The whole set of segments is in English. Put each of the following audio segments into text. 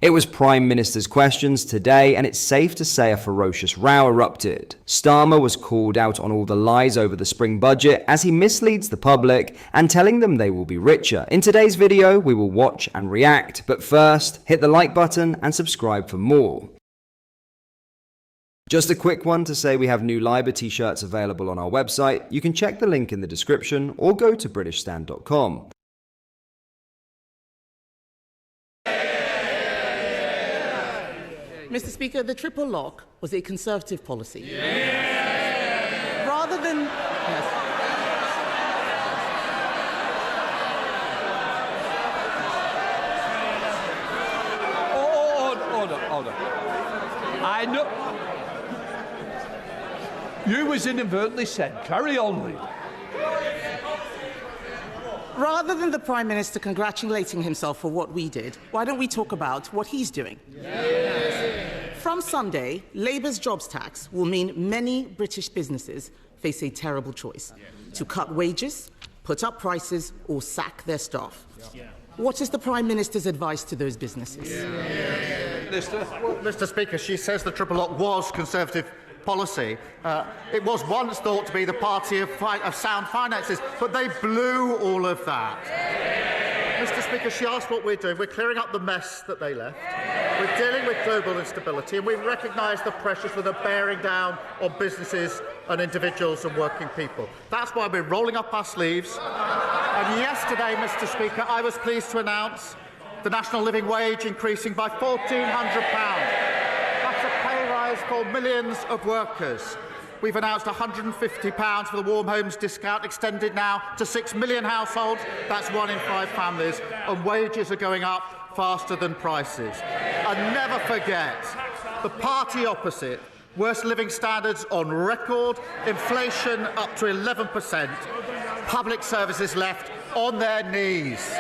It was Prime Minister's questions today, and it's safe to say a ferocious row erupted. Starmer was called out on all the lies over the spring budget as he misleads the public and telling them they will be richer. In today's video, we will watch and react, but first, hit the like button and subscribe for more. Just a quick one to say we have new Liber t-shirts available on our website. You can check the link in the description or go to britishstand.com. Mr. Speaker, the triple lock was a Conservative policy. Yeah. Rather than... Yes. Order. I know... You was inadvertently said. Carry on, Lee. Rather than the Prime Minister congratulating himself for what we did, why don't we talk about what he's doing? Yes. From Sunday, Labour's jobs tax will mean many British businesses face a terrible choice: to cut wages, put up prices, or sack their staff. What is the Prime Minister's advice to those businesses? Well, Mr. Speaker, she says the triple lock was Conservative policy. It was once thought to be the party of sound finances, but they blew all of that. Mr. Speaker, she asked what we're doing. We're clearing up the mess that they left. We're dealing with global instability, and we recognise the pressures that are bearing down on businesses and individuals and working people. That's why we're rolling up our sleeves. And yesterday, Mr. Speaker, I was pleased to announce the national living wage increasing by £1,400. For millions of workers. We've announced £150 for the Warm Homes discount, extended now to 6 million households. That's 1 in 5 families. And wages are going up faster than prices. And never forget, the party opposite, worst living standards on record, inflation up to 11%, public services left on their knees.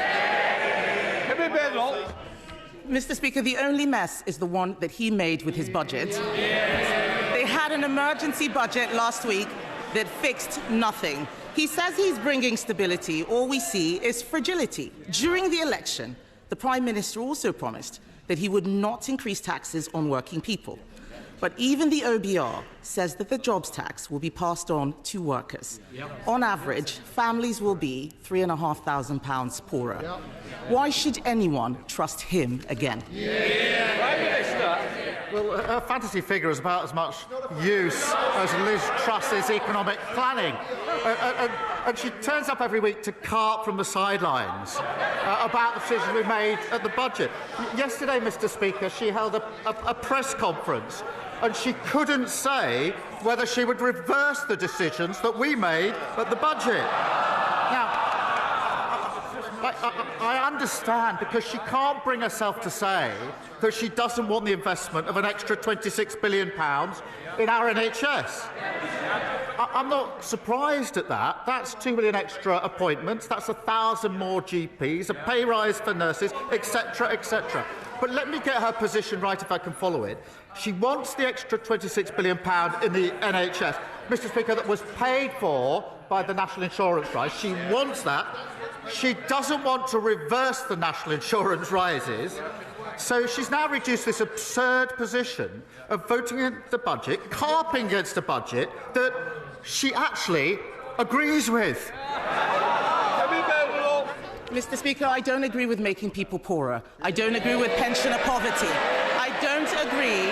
Mr. Speaker, the only mess is the one that he made with his budget. They had an emergency budget last week that fixed nothing. He says he's bringing stability. All we see is fragility. During the election, the Prime Minister also promised that he would not increase taxes on working people. But even the OBR says that the jobs tax will be passed on to workers. On average, families will be £3,500 poorer. Why should anyone trust him again? Prime Minister. Well, her fantasy figure is about as much use as Liz Truss's economic planning. And she turns up every week to carp from the sidelines about the decisions we made at the budget. Yesterday, Mr. Speaker, she held a press conference, and she couldn't say whether she would reverse the decisions that we made at the budget. Now, I understand, because she can't bring herself to say that she doesn't want the investment of an extra £26 billion in our NHS. I'm not surprised at that. That's 2 million extra appointments, that's 1,000 more GPs, a pay rise for nurses, etc., etc. But let me get her position right if I can follow it. She wants the extra £26 billion in the NHS, Mr. Speaker, that was paid for by the national insurance rise. She wants that. She doesn't want to reverse the national insurance rises. So she's now reduced this absurd position of voting in the budget, carping against a budget that she actually agrees with. Mr. Speaker, I don't agree with making people poorer. I don't agree with pensioner poverty. I don't agree.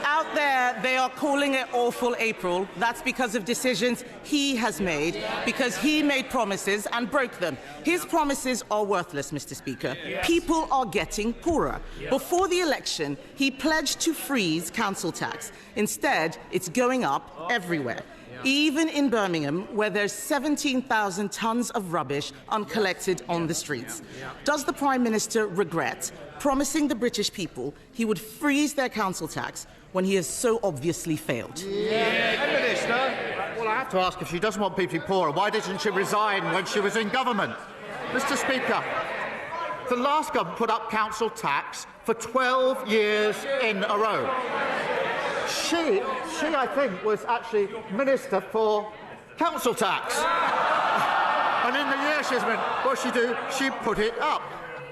Out there, they are calling it awful April. That's because of decisions he has made, because he made promises and broke them. His promises are worthless, Mr. Speaker. People are getting poorer. Before the election, he pledged to freeze council tax. Instead, it's going up everywhere. Even in Birmingham, where there's 17,000 tonnes of rubbish uncollected on the streets. Does the Prime Minister regret promising the British people he would freeze their council tax when he has so obviously failed? Minister. Well, I have to ask, if she doesn't want people poorer, why didn't she resign when she was in government? Mr. Speaker, the last government put up council tax for 12 years in a row. She, I think, was actually Minister for Council Tax. And in the year she's been, what she do? She put it up.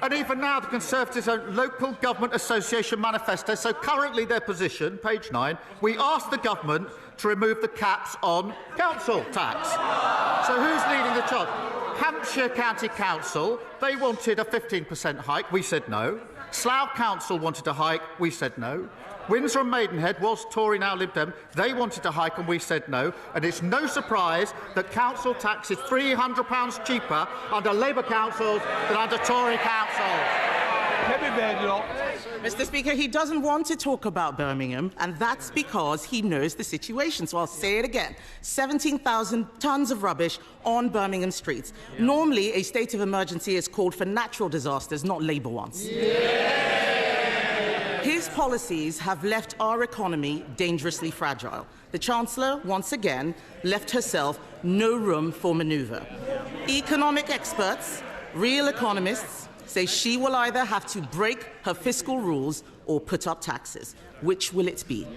And even now, the Conservatives' own Local Government Association manifesto, so currently their position, page 9, we asked the government to remove the caps on council tax. So who's leading the charge? Hampshire County Council, they wanted a 15% hike, we said no. Slough Council wanted a hike, we said no. Windsor and Maidenhead was Tory, now Lib Dem. They wanted a hike and we said no. And it's no surprise that council tax is £300 cheaper under Labour councils than under Tory councils. Mr. Speaker, he doesn't want to talk about Birmingham, and that's because he knows the situation. So I'll say it again. 17,000 tonnes of rubbish on Birmingham streets. Yeah. Normally, a state of emergency is called for natural disasters, not Labour ones. Yeah. His policies have left our economy dangerously fragile. The Chancellor, once again, left herself no room for manoeuvre. Economic experts, real economists, say she will either have to break her fiscal rules or put up taxes. Which will it be?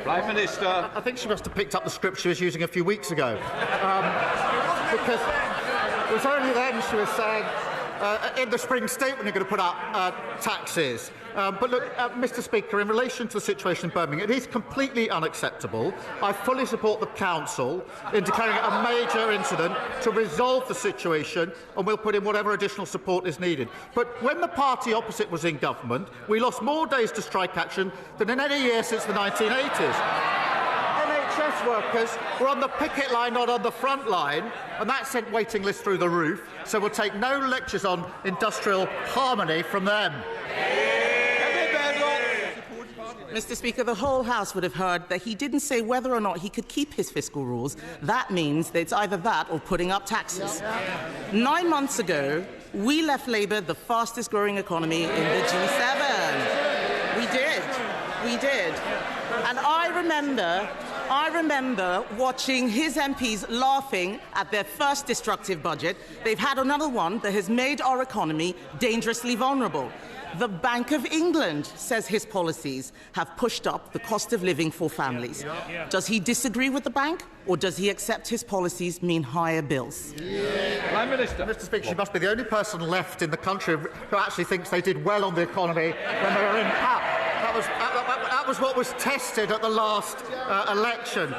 Prime Minister. I think she must have picked up the script she was using a few weeks ago. Because it was only then she was saying, in the spring statement, you're going to put up taxes. But look, Mr. Speaker, in relation to the situation in Birmingham, it is completely unacceptable. I fully support the Council in declaring it a major incident to resolve the situation, and we'll put in whatever additional support is needed. But when the party opposite was in government, we lost more days to strike action than in any year since the 1980s. NHS workers were on the picket line, not on the front line, and that sent waiting lists through the roof, so we'll take no lectures on industrial harmony from them. Mr. Speaker, the whole House would have heard that he didn't say whether or not he could keep his fiscal rules. That means that it's either that or putting up taxes. 9 months ago, we left Labour the fastest growing economy in the G7. We did. And I remember watching his MPs laughing at their first destructive budget. They've had another one that has made our economy dangerously vulnerable. The Bank of England says his policies have pushed up the cost of living for families. Does he disagree with the bank, or does he accept his policies mean higher bills? Prime Minister. Mr. Speaker, she must be the only person left in the country who actually thinks they did well on the economy when they were in power. That was what was tested at the last election.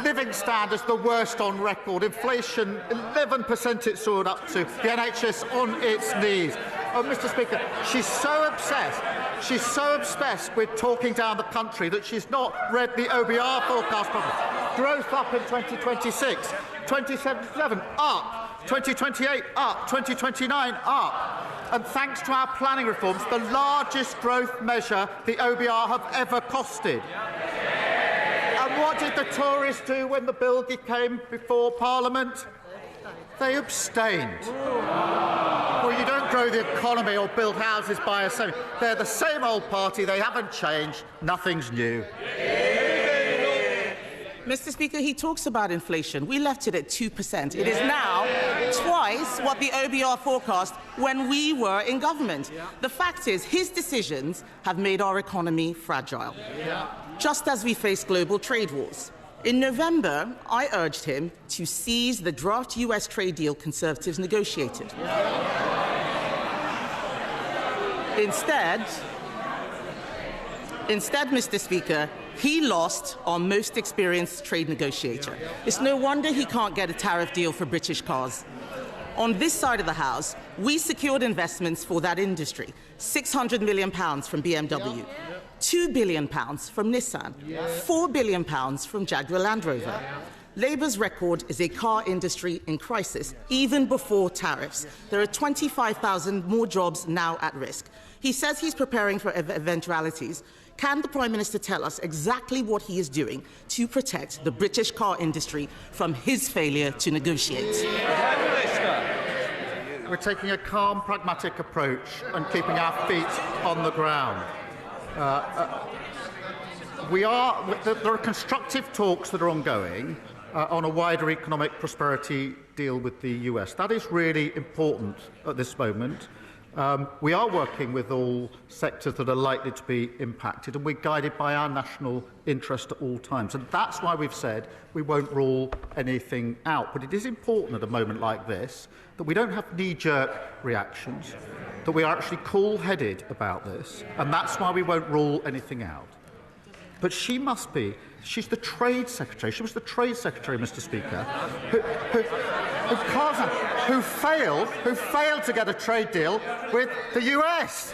Living standards, the worst on record. Inflation, 11% it soared up to. The NHS on its knees. Oh, Mr. Speaker, she's so obsessed with talking down the country that she's not read the OBR forecast properly. Growth up in 2026, 2077 up, 2028 up, 2029 up. And thanks to our planning reforms, the largest growth measure the OBR have ever costed. And what did the Tories do when the bill came before Parliament? They abstained. Well, you don't grow the economy or build houses by assembly. They're the same old party. They haven't changed. Nothing's new. Mr. Speaker, he talks about inflation. We left it at 2%. It is now twice what the OBR forecast when we were in government. The fact is, his decisions have made our economy fragile, just as we face global trade wars. In November, I urged him to seize the draft US trade deal Conservatives negotiated. Instead, Mr. Speaker, he lost our most experienced trade negotiator. It's no wonder he can't get a tariff deal for British cars. On this side of the House, we secured investments for that industry, £600 million from BMW, £2 billion from Nissan, £4 billion from Jaguar Land Rover. Labour's record is a car industry in crisis, even before tariffs. There are 25,000 more jobs now at risk. He says he's preparing for eventualities. Can the Prime Minister tell us exactly what he is doing to protect the British car industry from his failure to negotiate? Prime Minister. We're taking a calm, pragmatic approach and keeping our feet on the ground. There are constructive talks that are ongoing on a wider economic prosperity deal with the US. That is really important at this moment. We are working with all sectors that are likely to be impacted, and we're guided by our national interest at all times. And that's why we've said we won't rule anything out. But it is important at a moment like this that we don't have knee-jerk reactions, that we are actually cool-headed about this, and that's why we won't rule anything out. But she must be. She's the Trade Secretary. She was the Trade Secretary, Mr. Speaker, who failed to get a trade deal with the US.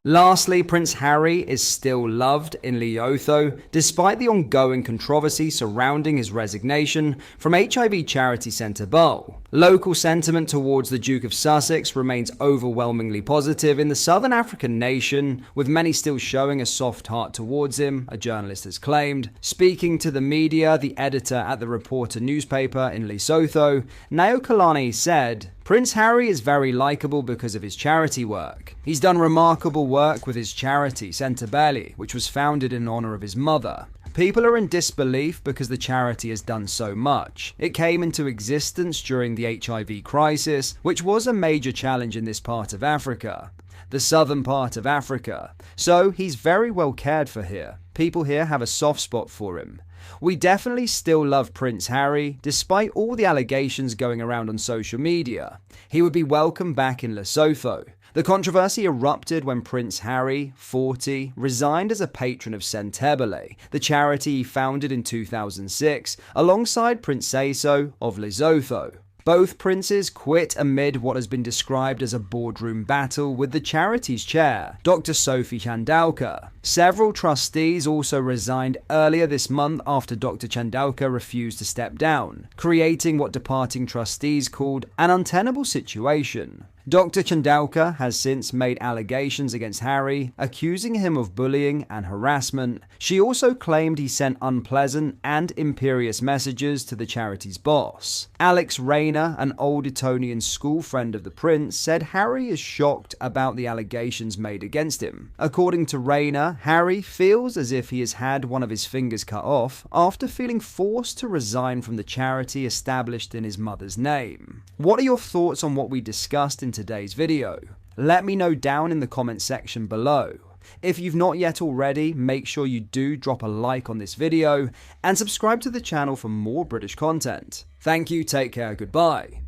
Lastly, Prince Harry is still loved in Lesotho, despite the ongoing controversy surrounding his resignation from HIV charity centre Bowl. Local sentiment towards the Duke of Sussex remains overwhelmingly positive in the southern African nation, with many still showing a soft heart towards him, a journalist has claimed. Speaking to the media, the editor at the Reporter newspaper in Lesotho, Nao Kalani, said, "Prince Harry is very likeable because of his charity work. He's done remarkable work with his charity, Centebele, which was founded in honor of his mother. People are in disbelief because the charity has done so much. It came into existence during the HIV crisis, which was a major challenge in this part of Africa, the southern part of Africa. So he's very well cared for here. People here have a soft spot for him. We definitely still love Prince Harry, despite all the allegations going around on social media. He would be welcome back in Lesotho." The controversy erupted when Prince Harry, 40, resigned as a patron of Centebele, the charity he founded in 2006, alongside Prince Seeiso of Lesotho. Both princes quit amid what has been described as a boardroom battle with the charity's chair, Dr. Sophie Chandauka. Several trustees also resigned earlier this month after Dr. Chandauka refused to step down, creating what departing trustees called an untenable situation. Dr. Chandauka has since made allegations against Harry, accusing him of bullying and harassment. She also claimed he sent unpleasant and imperious messages to the charity's boss. Alex Rayner, an old Etonian school friend of the prince, said Harry is shocked about the allegations made against him. According to Rayner, Harry feels as if he has had one of his fingers cut off after feeling forced to resign from the charity established in his mother's name. What are your thoughts on what we discussed in today's video? Let me know down in the comment section below. If you've not yet already, make sure you do drop a like on this video and subscribe to the channel for more British content. Thank you, take care, goodbye.